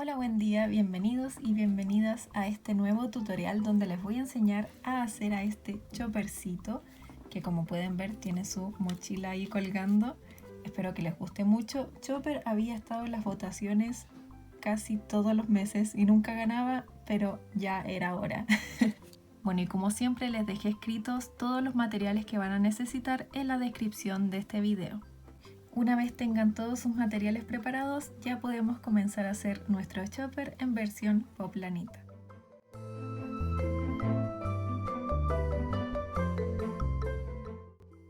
Hola, buen día, bienvenidos y bienvenidas a este nuevo tutorial donde les voy a enseñar a hacer a este choppercito que, como pueden ver, tiene su mochila ahí colgando. Espero que les guste mucho. Chopper había estado en las votaciones casi todos los meses y nunca ganaba, pero ya era hora. Bueno, y como siempre les dejé escritos todos los materiales que van a necesitar en la descripción de este video. Una vez tengan todos sus materiales preparados, ya podemos comenzar a hacer nuestro chopper en versión poplanita.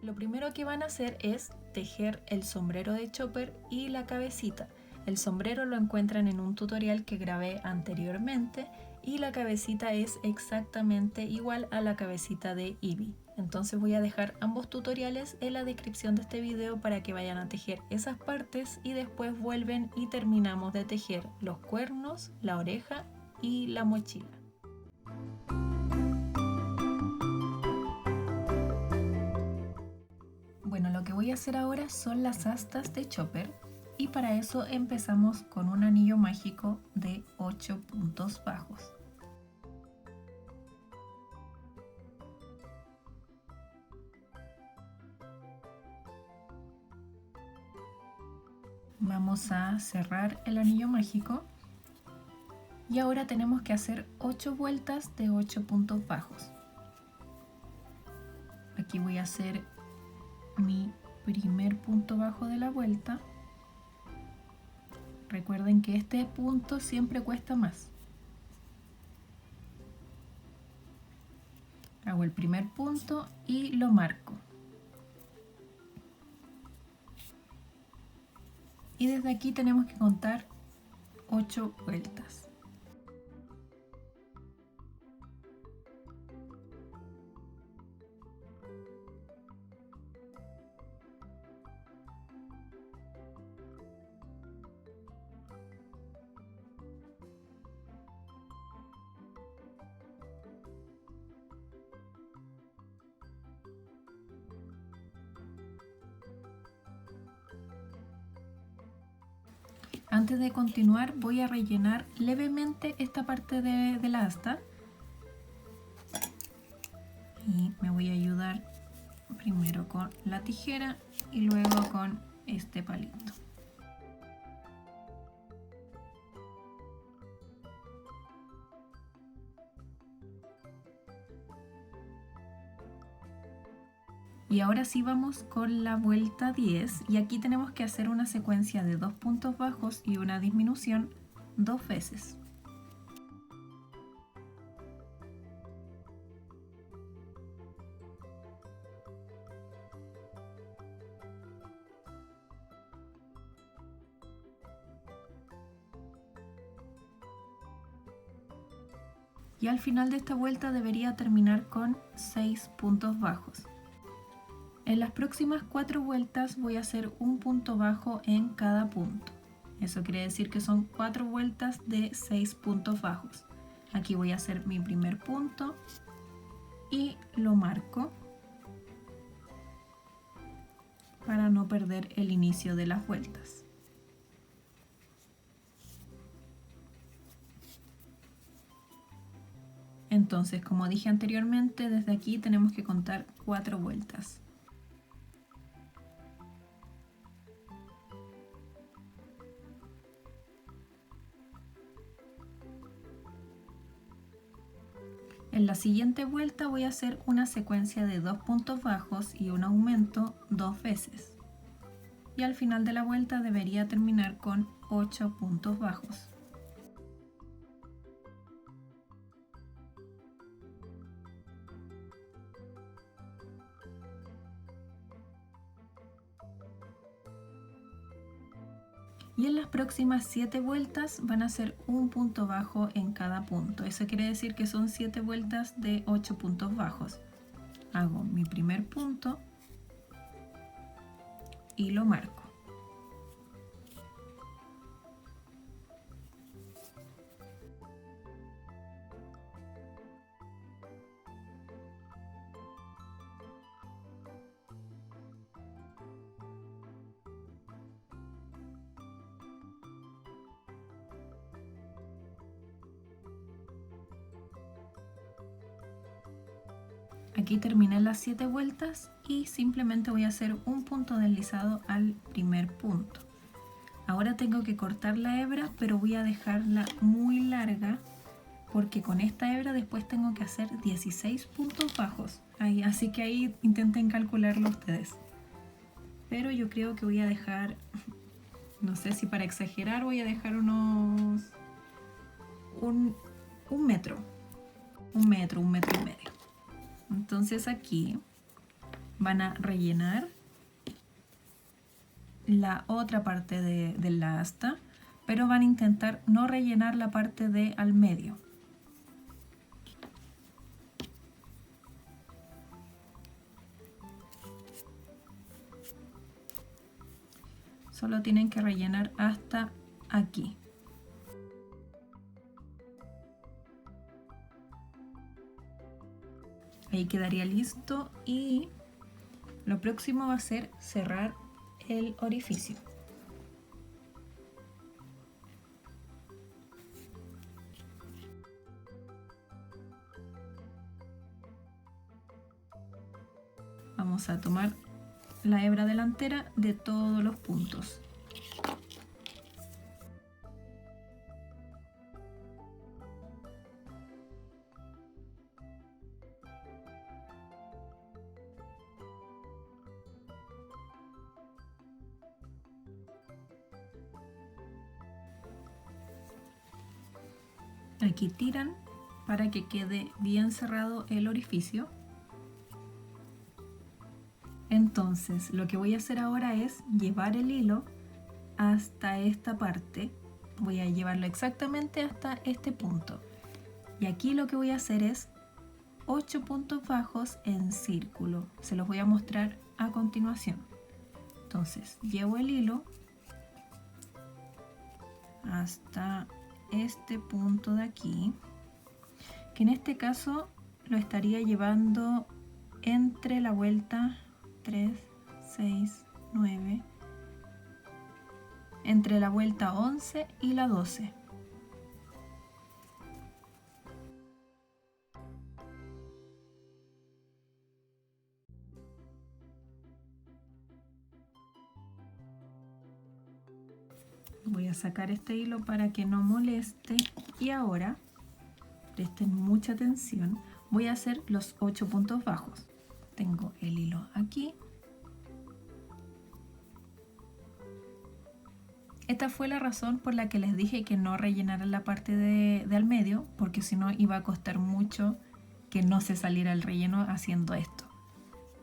Lo primero que van a hacer es tejer el sombrero de chopper y la cabecita. El sombrero lo encuentran en un tutorial que grabé anteriormente y la cabecita es exactamente igual a la cabecita de Eevee. Entonces voy a dejar ambos tutoriales en la descripción de este video para que vayan a tejer esas partes y después vuelven y terminamos de tejer los cuernos, la oreja y la mochila. Bueno, lo que voy a hacer ahora son las astas de chopper y para eso empezamos con un anillo mágico de 8 puntos bajos. Vamos a cerrar el anillo mágico y ahora tenemos que hacer 8 vueltas de 8 puntos bajos. Aquí voy a hacer mi primer punto bajo de la vuelta. Recuerden que este punto siempre cuesta más. Hago el primer punto y lo marco. Y desde aquí tenemos que contar 8 vueltas. Antes de continuar voy a rellenar levemente esta parte de la asta y me voy a ayudar primero con la tijera y luego con este palito. Y ahora sí vamos con la vuelta 10 y aquí tenemos que hacer una secuencia de 2 puntos bajos y una disminución 2 veces. Y al final de esta vuelta debería terminar con 6 puntos bajos. En las próximas 4 vueltas voy a hacer un punto bajo en cada punto. Eso quiere decir que son 4 vueltas de 6 puntos bajos. Aquí voy a hacer mi primer punto y lo marco para no perder el inicio de las vueltas. Entonces, como dije anteriormente, desde aquí tenemos que contar 4 vueltas. En la siguiente vuelta voy a hacer una secuencia de 2 puntos bajos y un aumento 2 veces. Y al final de la vuelta debería terminar con 8 puntos bajos. Y en las próximas 7 vueltas van a ser un punto bajo en cada punto. Eso quiere decir que son 7 vueltas de 8 puntos bajos. Hago mi primer punto y lo marco. Aquí terminé las 7 vueltas y simplemente voy a hacer un punto deslizado al primer punto. Ahora tengo que cortar la hebra, pero voy a dejarla muy larga porque con esta hebra después tengo que hacer 16 puntos bajos. Así que ahí intenten calcularlo ustedes. Pero yo creo que voy a dejar, no sé si para exagerar, voy a dejar unos un metro. Un metro y medio. Entonces aquí van a rellenar la otra parte de la asta, pero van a intentar no rellenar la parte de al medio. Solo tienen que rellenar hasta aquí. Ahí quedaría listo y lo próximo va a ser cerrar el orificio. Vamos a tomar la hebra delantera de todos los puntos. Aquí tiran para que quede bien cerrado el orificio. Entonces lo que voy a hacer ahora es llevar el hilo hasta esta parte. Voy a llevarlo exactamente hasta este punto. Y aquí lo que voy a hacer es 8 puntos bajos en círculo. Se los voy a mostrar a continuación. Entonces llevo el hilo hasta este punto de aquí, que en este caso lo estaría llevando entre la vuelta 3, 6, 9, entre la vuelta 11 y la 12. Voy a sacar este hilo para que no moleste y ahora, presten mucha atención, voy a hacer los 8 puntos bajos. Tengo el hilo aquí. Esta fue la razón por la que les dije que no rellenaran la parte de al medio, porque si no iba a costar mucho que no se saliera el relleno haciendo esto.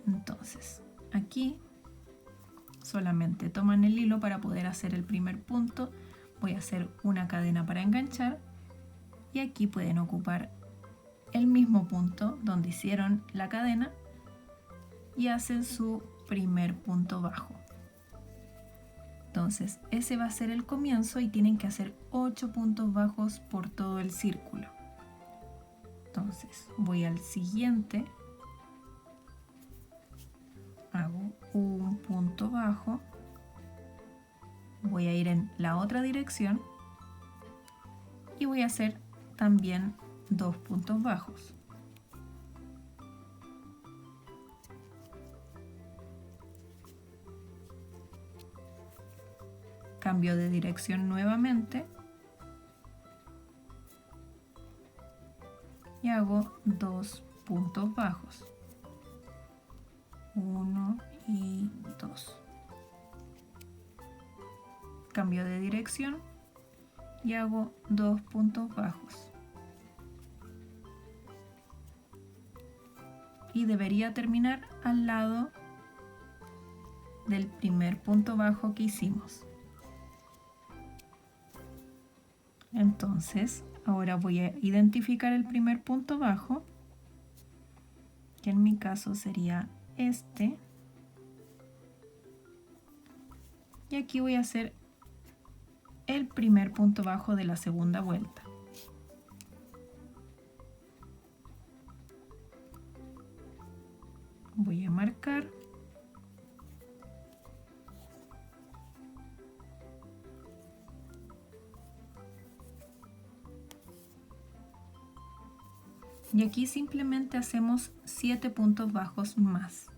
Entonces, aquí solamente toman el hilo para poder hacer el primer punto. Voy a hacer una cadena para enganchar y aquí pueden ocupar el mismo punto donde hicieron la cadena y hacen su primer punto bajo. Entonces ese va a ser el comienzo y tienen que hacer 8 puntos bajos por todo el círculo. Entonces voy al siguiente, hago un punto bajo, voy a ir en la otra dirección y voy a hacer también 2 puntos bajos. Cambio de dirección nuevamente y hago 2 puntos bajos, 1 y 2. Cambio de dirección y hago 2 puntos bajos. Y debería terminar al lado del primer punto bajo que hicimos. Entonces, ahora voy a identificar el primer punto bajo, que en mi caso sería este. Y aquí voy a hacer el primer punto bajo de la segunda vuelta. Voy a marcar. Y aquí simplemente hacemos 7 puntos bajos más.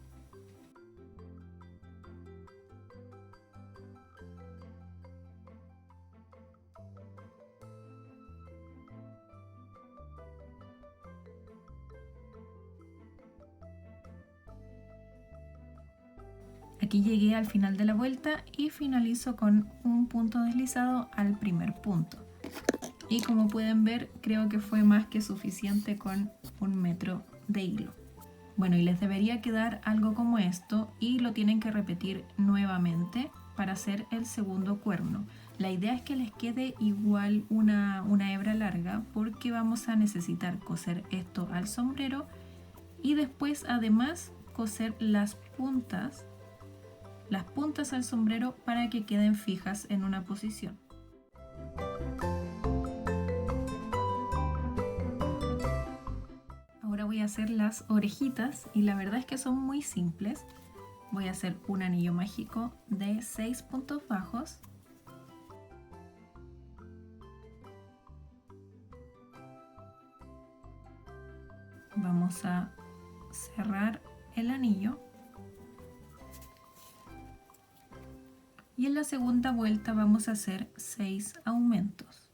Aquí llegué al final de la vuelta y finalizo con un punto deslizado al primer punto. Y como pueden ver, creo que fue más que suficiente con 1 metro de hilo. Bueno, y les debería quedar algo como esto y lo tienen que repetir nuevamente para hacer el segundo cuerno. La idea es que les quede igual una hebra larga porque vamos a necesitar coser esto al sombrero y después además coser las puntas al sombrero para que queden fijas en una posición. Ahora voy a hacer las orejitas y la verdad es que son muy simples. Voy a hacer un anillo mágico de 6 puntos bajos. Vamos a cerrar el anillo. Y en la segunda vuelta vamos a hacer 6 aumentos.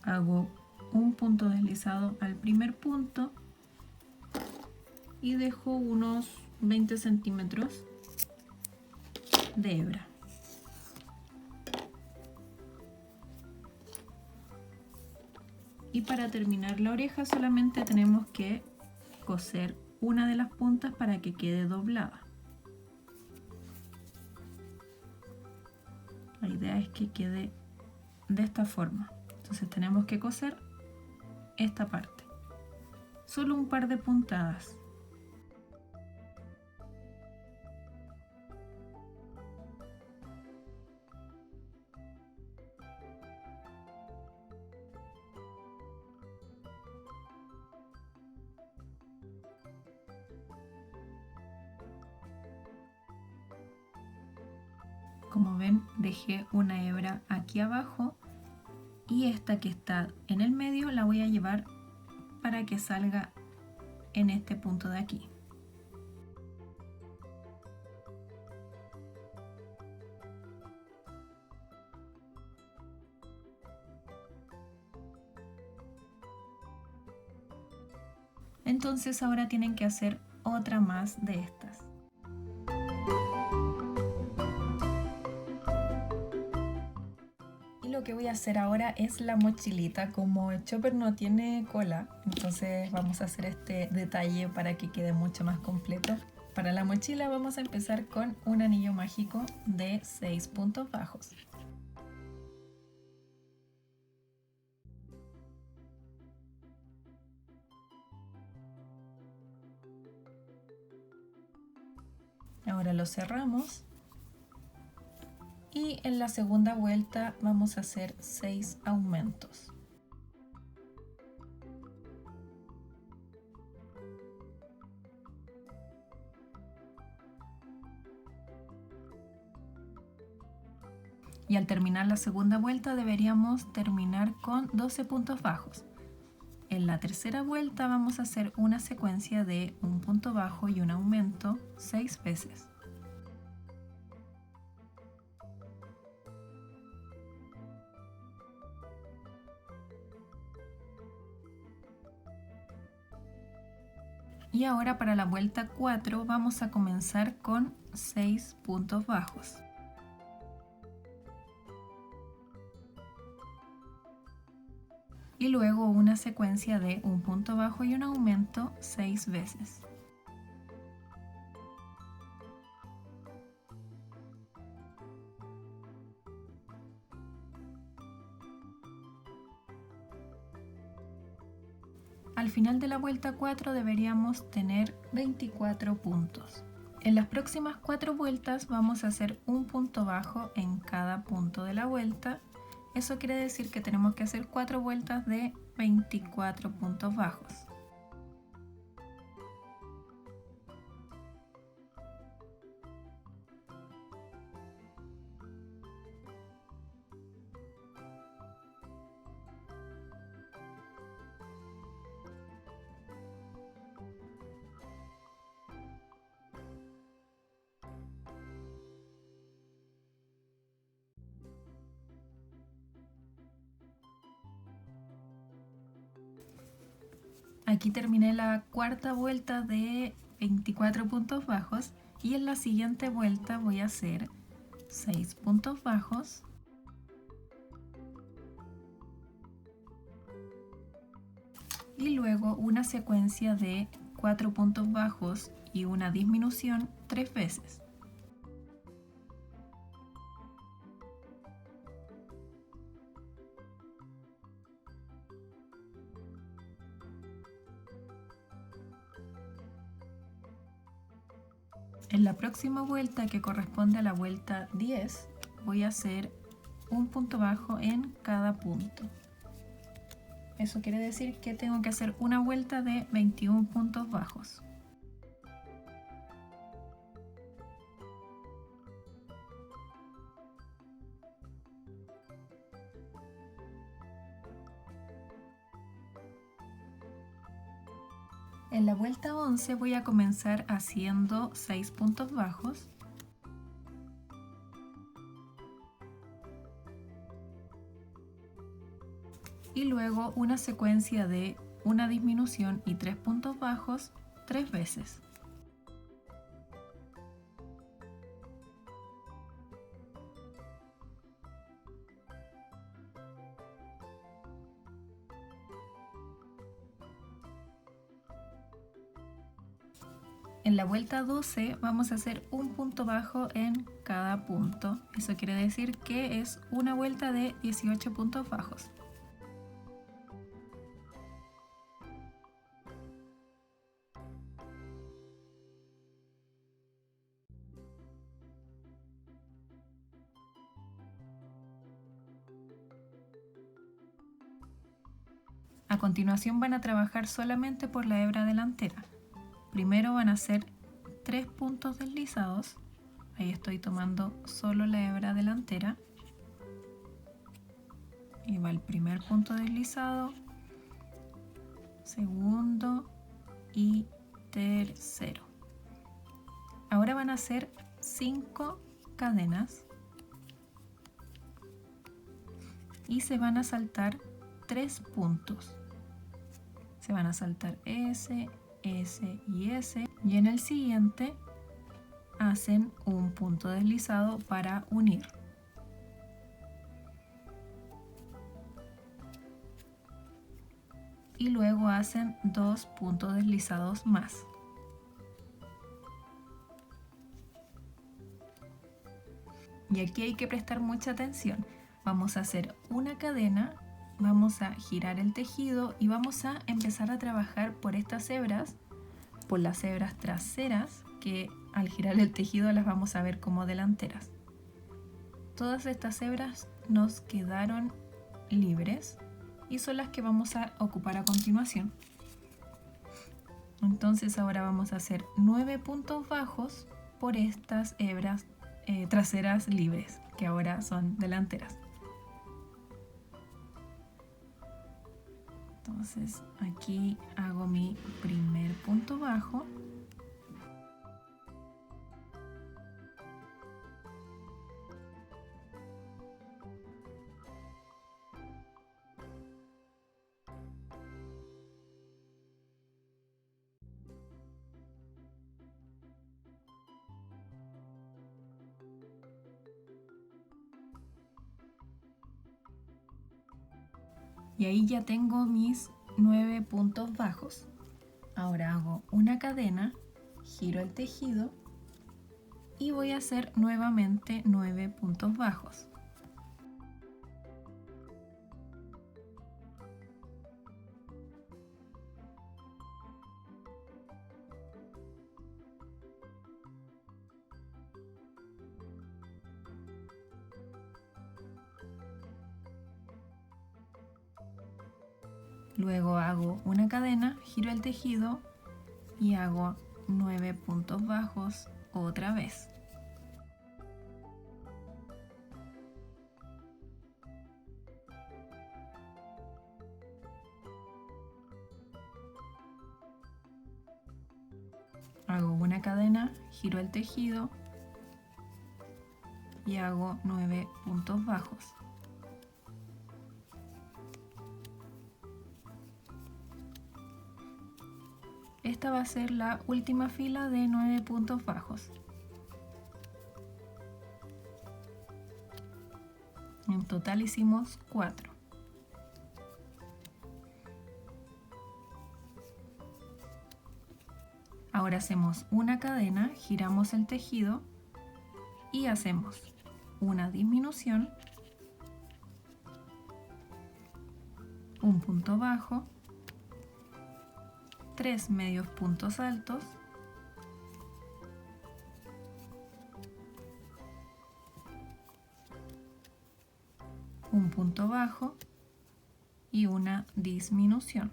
Hago un punto deslizado al primer punto y dejo unos 20 centímetros de hebra. Y para terminar la oreja solamente tenemos que coser una de las puntas para que quede doblada. La idea es que quede de esta forma. Entonces tenemos que coser esta parte. Solo un par de puntadas. Como ven, dejé una hebra aquí abajo y esta que está en el medio la voy a llevar para que salga en este punto de aquí. Entonces ahora tienen que hacer otra más de estas. Lo que voy a hacer ahora es la mochilita. Como el chopper no tiene cola, entonces vamos a hacer este detalle para que quede mucho más completo. Para la mochila vamos a empezar con un anillo mágico de 6 puntos bajos. Ahora lo cerramos. Y en la segunda vuelta vamos a hacer 6 aumentos. Y al terminar la segunda vuelta deberíamos terminar con 12 puntos bajos. En la tercera vuelta vamos a hacer una secuencia de un punto bajo y un aumento 6 veces. Y ahora para la vuelta 4 vamos a comenzar con 6 puntos bajos. Y luego una secuencia de un punto bajo y un aumento 6 veces. Al final de la vuelta 4 deberíamos tener 24 puntos. En las próximas 4 vueltas vamos a hacer un punto bajo en cada punto de la vuelta. Eso quiere decir que tenemos que hacer 4 vueltas de 24 puntos bajos. Aquí terminé la cuarta vuelta de 24 puntos bajos y en la siguiente vuelta voy a hacer 6 puntos bajos, y luego una secuencia de 4 puntos bajos y una disminución 3 veces. En la próxima vuelta, que corresponde a la vuelta 10, voy a hacer un punto bajo en cada punto. Eso quiere decir que tengo que hacer una vuelta de 21 puntos bajos. En la vuelta 11 voy a comenzar haciendo 6 puntos bajos. Y luego una secuencia de una disminución y 3 puntos bajos 3 veces. En la vuelta 12 vamos a hacer un punto bajo en cada punto. Eso quiere decir que es una vuelta de 18 puntos bajos. A continuación van a trabajar solamente por la hebra delantera. Primero van a hacer 3 puntos deslizados. Ahí estoy tomando solo la hebra delantera. Y va el primer punto deslizado, segundo y tercero. Ahora van a hacer 5 cadenas y se van a saltar 3 puntos. Se van a saltar S, S y S, y en el siguiente hacen un punto deslizado para unir. Y luego hacen 2 puntos deslizados más. Y aquí hay que prestar mucha atención. Vamos a hacer una cadena, vamos a girar el tejido y vamos a empezar a trabajar por estas hebras, por las hebras traseras, que al girar el tejido las vamos a ver como delanteras. Todas estas hebras nos quedaron libres y son las que vamos a ocupar a continuación. Entonces ahora vamos a hacer 9 puntos bajos por estas hebras traseras libres, que ahora son delanteras. Entonces aquí hago mi primer punto bajo. Y ahí ya tengo mis 9 puntos bajos. Ahora hago una cadena, giro el tejido y voy a hacer nuevamente 9 puntos bajos. Luego hago una cadena, giro el tejido y hago 9 puntos bajos otra vez. Hago una cadena, giro el tejido y hago 9 puntos bajos. esta va a ser la última fila de 9 puntos bajos. En total hicimos 4. Ahora hacemos una cadena, giramos el tejido y hacemos una disminución, un punto bajo, 3 medios puntos altos, un punto bajo y una disminución.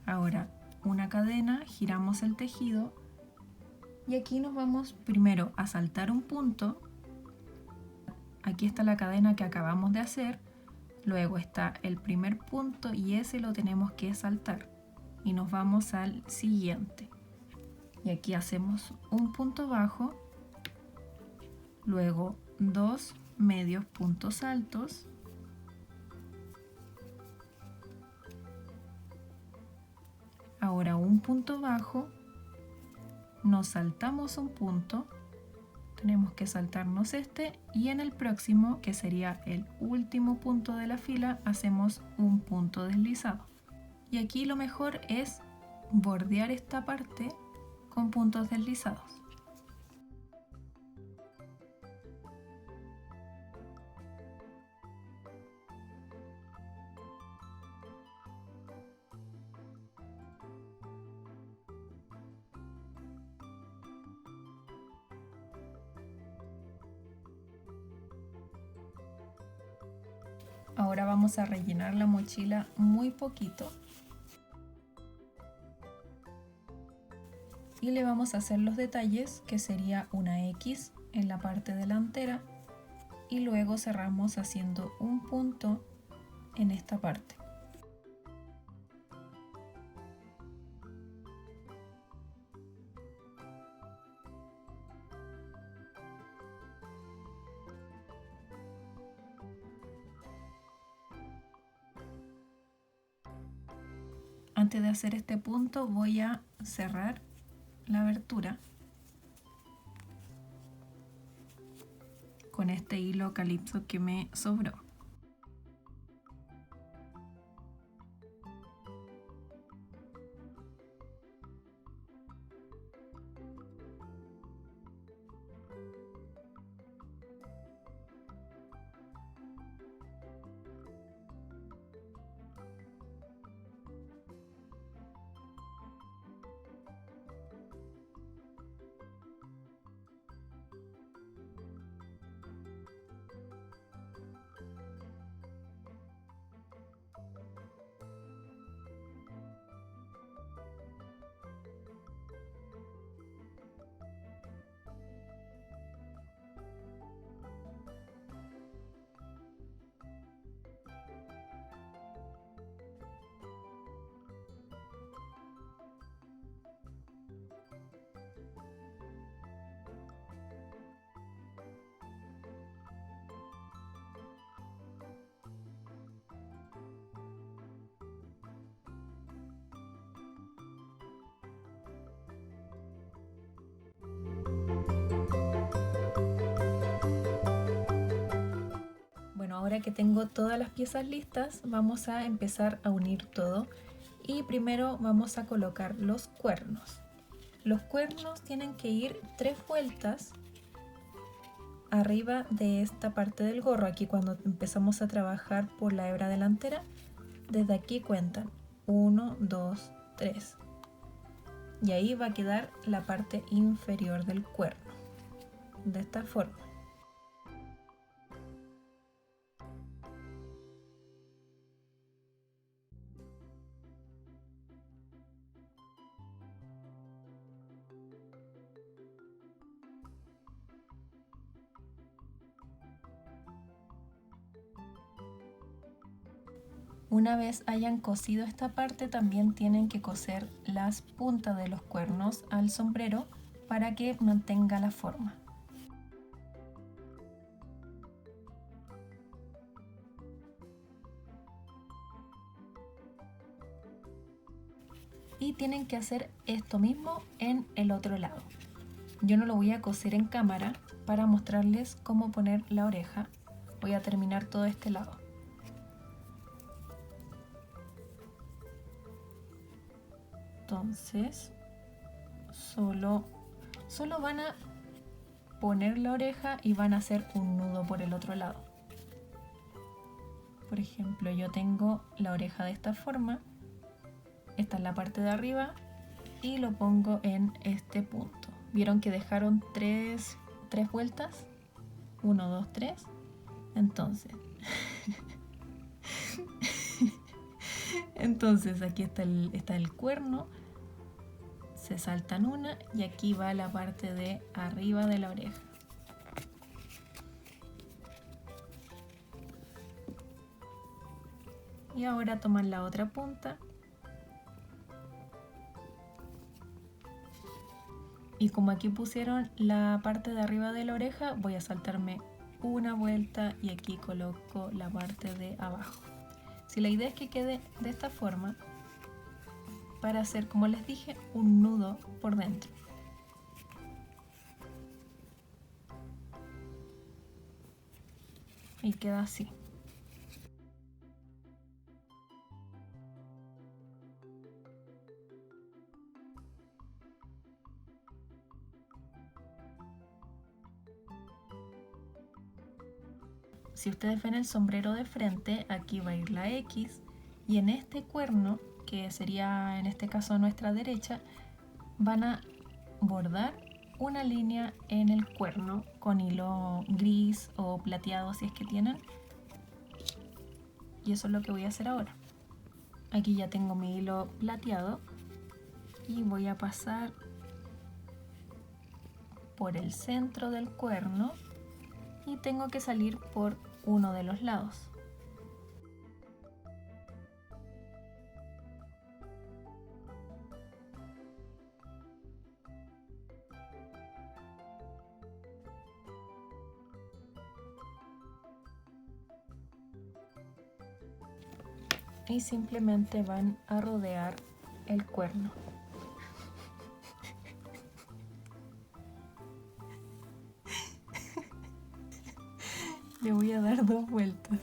Ahora una cadena, giramos el tejido y aquí nos vamos primero a saltar un punto. Aquí está la cadena que acabamos de hacer, luego está el primer punto y ese lo tenemos que saltar y nos vamos al siguiente. Y aquí hacemos un punto bajo, luego 2 medios puntos altos, ahora un punto bajo, nos saltamos un punto, tenemos que saltarnos este y en el próximo, que sería el último punto de la fila, hacemos un punto deslizado. Y aquí lo mejor es bordear esta parte con puntos deslizados. Ahora vamos a rellenar la mochila muy poquito y le vamos a hacer los detalles, que sería una X en la parte delantera y luego cerramos haciendo un punto en esta parte. Antes de hacer este punto voy a cerrar la abertura con este hilo calipso que me sobró. Ahora que tengo todas las piezas listas, vamos a empezar a unir todo y primero vamos a colocar los cuernos. Los cuernos tienen que ir 3 vueltas arriba de esta parte del gorro. Aquí cuando empezamos a trabajar por la hebra delantera, desde aquí cuentan 1, 2, 3 y ahí va a quedar la parte inferior del cuerno, de esta forma. Una vez hayan cosido esta parte, también tienen que coser las puntas de los cuernos al sombrero para que mantenga la forma. y tienen que hacer esto mismo en el otro lado. Yo no lo voy a coser en cámara para mostrarles cómo poner la oreja. Voy a terminar todo este lado. Entonces, solo van a poner la oreja y van a hacer un nudo por el otro lado. Por ejemplo, yo tengo la oreja de esta forma. Esta es la parte de arriba y lo pongo en este punto. ¿Vieron que dejaron tres vueltas? 1, 2, 3. Entonces aquí está el cuerno. Se saltan una y aquí va la parte de arriba de la oreja. Y ahora toman la otra punta y como aquí pusieron la parte de arriba de la oreja, voy a saltarme una vuelta y aquí coloco la parte de abajo. Si la idea es que quede de esta forma, para hacer, como les dije, un nudo por dentro. Y queda así. Si ustedes ven el sombrero de frente, aquí va a ir la X y en este cuerno, que sería en este caso a nuestra derecha, van a bordar una línea en el cuerno con hilo gris o plateado si es que tienen. Y eso es lo que voy a hacer ahora. Aquí ya tengo mi hilo plateado y voy a pasar por el centro del cuerno y tengo que salir por uno de los lados. Y simplemente van a rodear el cuerno. Le voy a dar 2 vueltas.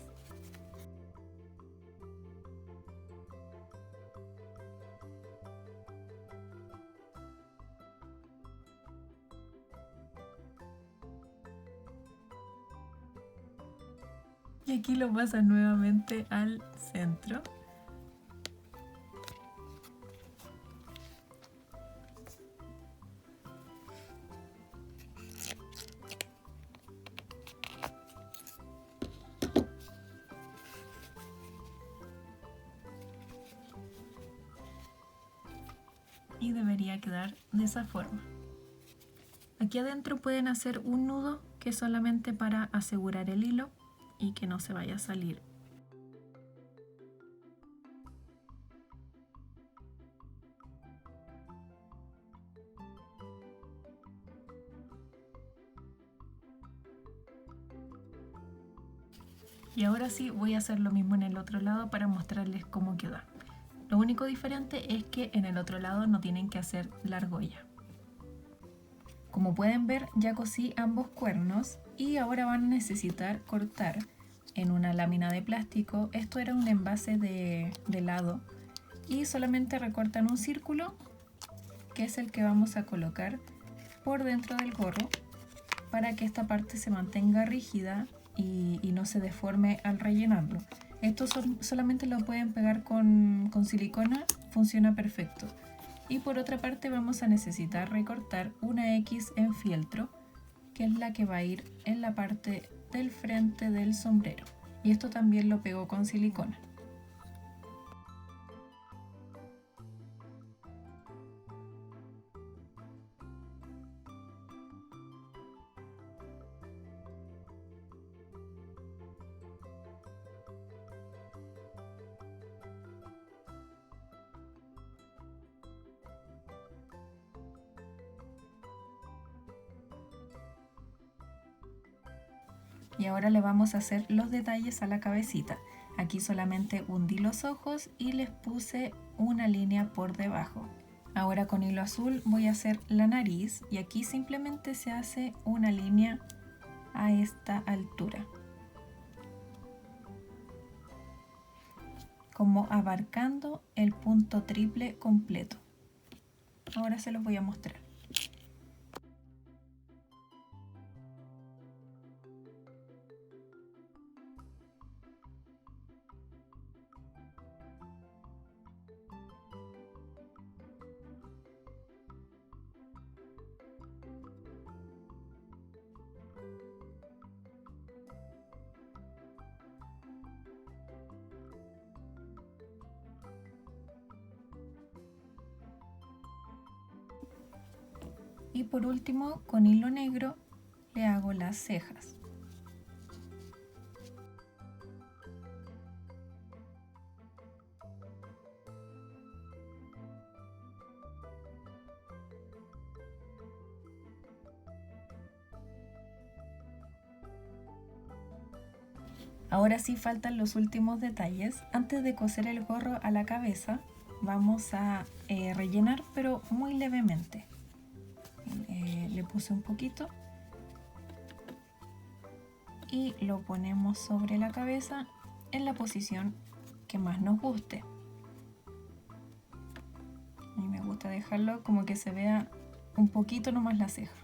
Y aquí lo pasan nuevamente al centro. Y debería quedar de esa forma. Aquí adentro pueden hacer un nudo que es solamente para asegurar el hilo y que no se vaya a salir. Y ahora sí voy a hacer lo mismo en el otro lado para mostrarles cómo queda. Lo único diferente es que en el otro lado no tienen que hacer la argolla. Como pueden ver, ya cosí ambos cuernos y ahora van a necesitar cortar en una lámina de plástico. Esto era un envase de helado y solamente recortan un círculo, que es el que vamos a colocar por dentro del gorro para que esta parte se mantenga rígida y no se deforme al rellenarlo. Esto solamente lo pueden pegar con silicona, funciona perfecto. Y por otra parte vamos a necesitar recortar una X en fieltro, que es la que va a ir en la parte del frente del sombrero. Y esto también lo pego con silicona. Y ahora le vamos a hacer los detalles a la cabecita. Aquí solamente hundí los ojos y les puse una línea por debajo. Ahora con hilo azul voy a hacer la nariz y aquí simplemente se hace una línea a esta altura, como abarcando el punto triple completo. Ahora se los voy a mostrar. Y por último, con hilo negro le hago las cejas. Ahora sí faltan los últimos detalles. Antes de coser el gorro a la cabeza, vamos a rellenar, pero muy levemente. Le puse un poquito y lo ponemos sobre la cabeza en la posición que más nos guste. A mí me gusta dejarlo como que se vea un poquito nomás la ceja.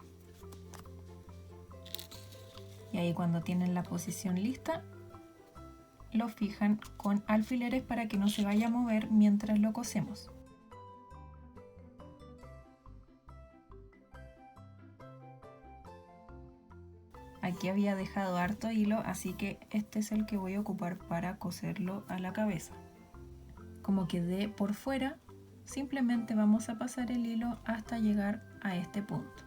Y ahí cuando tienen la posición lista, lo fijan con alfileres para que no se vaya a mover mientras lo cosemos. Aquí había dejado harto hilo, así que este es el que voy a ocupar para coserlo a la cabeza. Como quedé por fuera, simplemente vamos a pasar el hilo hasta llegar a este punto.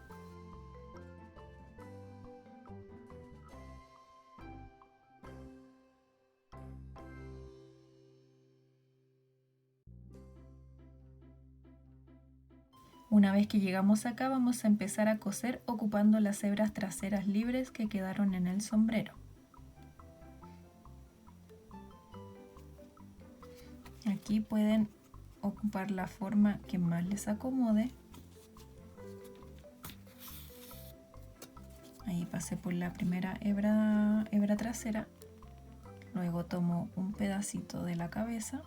Una vez que llegamos acá vamos a empezar a coser ocupando las hebras traseras libres que quedaron en el sombrero. Aquí pueden ocupar la forma que más les acomode. Ahí pasé por la primera hebra trasera, luego tomo un pedacito de la cabeza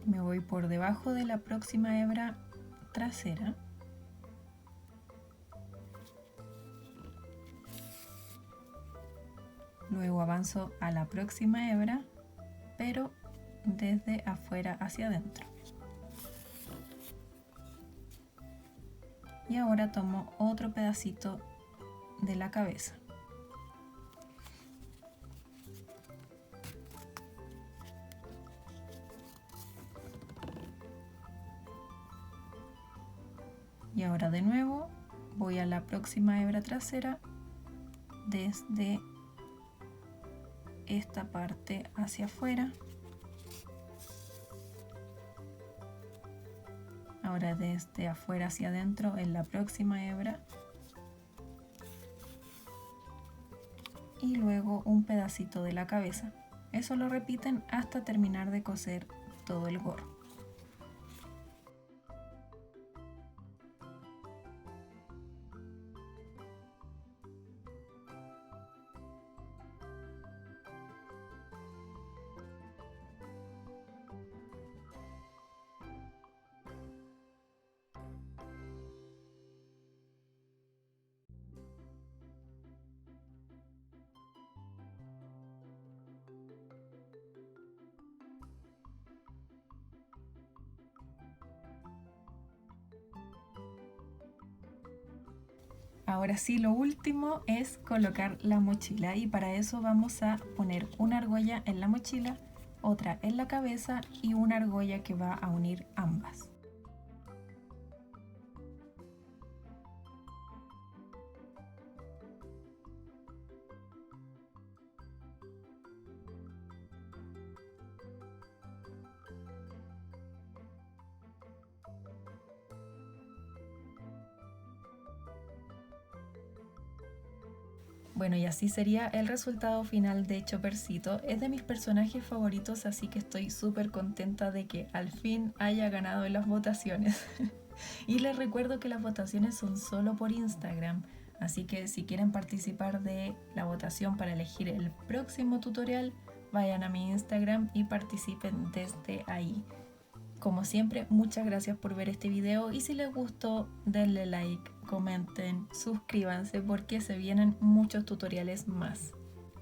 me voy por debajo de la próxima hebra trasera, luego avanzo a la próxima hebra, pero desde afuera hacia adentro. Y ahora tomo otro pedacito de la cabeza. Y ahora de nuevo voy a la próxima hebra trasera desde esta parte hacia afuera. Ahora desde afuera hacia adentro en la próxima hebra. Y luego un pedacito de la cabeza. Eso lo repiten hasta terminar de coser todo el gorro. Ahora sí, lo último es colocar la mochila y para eso vamos a poner una argolla en la mochila, otra en la cabeza y una argolla que va a unir ambas. Bueno, y así sería el resultado final de Choppercito. Es de mis personajes favoritos, así que estoy súper contenta de que al fin haya ganado en las votaciones. Y les recuerdo que las votaciones son solo por Instagram, así que si quieren participar de la votación para elegir el próximo tutorial, vayan a mi Instagram y participen desde ahí. Como siempre, muchas gracias por ver este video y si les gustó, denle like, comenten, suscríbanse porque se vienen muchos tutoriales más.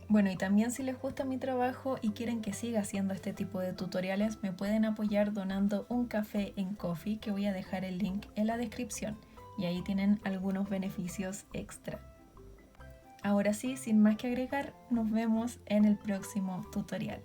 Bueno, y también si les gusta mi trabajo y quieren que siga haciendo este tipo de tutoriales, me pueden apoyar donando un café en Ko-fi, que voy a dejar el link en la descripción, y ahí tienen algunos beneficios extra. Ahora sí, sin más que agregar, nos vemos en el próximo tutorial.